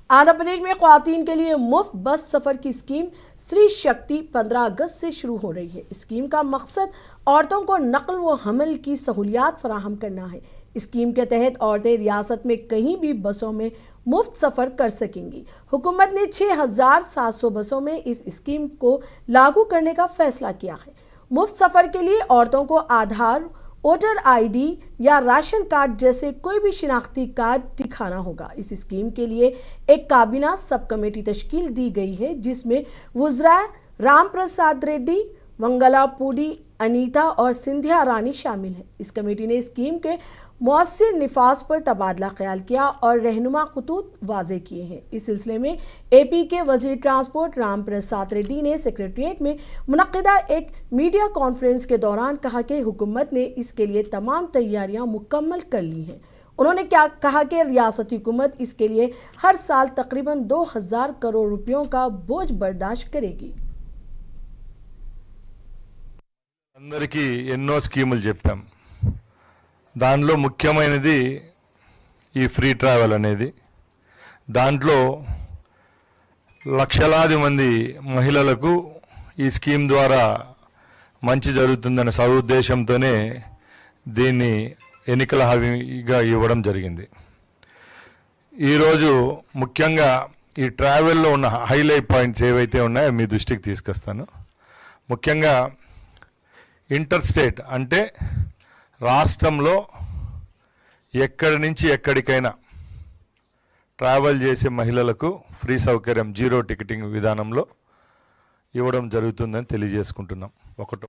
आंध्र प्रदेश में ख्वातीन के लिए मुफ्त बस सफ़र की स्कीम स्त्री शक्ति 15 अगस्त से शुरू हो रही है। स्कीम का मकसद औरतों को नकल व हमल की सहूलियात फराहम करना है। स्कीम के तहत औरतें रियासत में कहीं भी बसों में मुफ्त सफ़र कर सकेंगी। हुकूमत ने 6,700 बसों में इस स्कीम को लागू करने का फैसला किया है। मुफ्त सफ़र के लिए औरतों को आधार, वोटर आईडी या राशन कार्ड जैसे कोई भी शिनाख्ती कार्ड दिखाना होगा। इस स्कीम के लिए एक काबीना सब कमेटी तश्कील दी गई है, जिसमें वुज़रा राम प्रसाद रेड्डी, वंगलापूडी अनीता और सिंधिया रानी शामिल हैं। इस कमेटी ने स्कीम के मौसर निफाज पर तबादला ख्याल किया और रहनुमा खतूत वाज़े किए हैं। इस सिलसिले में एपी के वज़ीर ट्रांसपोर्ट राम प्रसाद रेड्डी ने सेक्रेटरीट में मुनक्किदा एक मीडिया कॉन्फ्रेंस के दौरान कहा कि हुकूमत ने इसके लिए तमाम तैयारियां मुकम्मल कर ली हैं। उन्होंने कहा कि रियासती हुकूमत इसके लिए हर साल तकरीबन 2000 करोड़ रुपयों का बोझ बर्दाश्त करेगी। అందరికీ ఎన్నో స్కీములు చెప్పాం. దానిలో ముఖ్యమైనది ఈ ఫ్రీ ట్రావెల్ అనేది. దాంట్లో లక్షలాది మంది మహిళలకు ఈ స్కీమ్ ద్వారా మంచి జరుగుతుందనే సదుద్దేశంతోనే దీన్ని ఎన్నికల హామీగా ఇవ్వడం జరిగింది. ఈరోజు ముఖ్యంగా ఈ ట్రావెల్లో ఉన్న హైలైట్ పాయింట్స్ ఏవైతే ఉన్నాయో మీ దృష్టికి తీసుకొస్తాను. ముఖ్యంగా ఇంటర్ స్టేట్ అంటే రాష్ట్రంలో ఎక్కడి నుంచి ఎక్కడికైనా ట్రావెల్ చేసే మహిళలకు ఫ్రీ సౌకర్యం జీరో టికెటింగ్ విధానంలో ఇవ్వడం జరుగుతుందని తెలియజేసుకుంటున్నాం. ఒకటి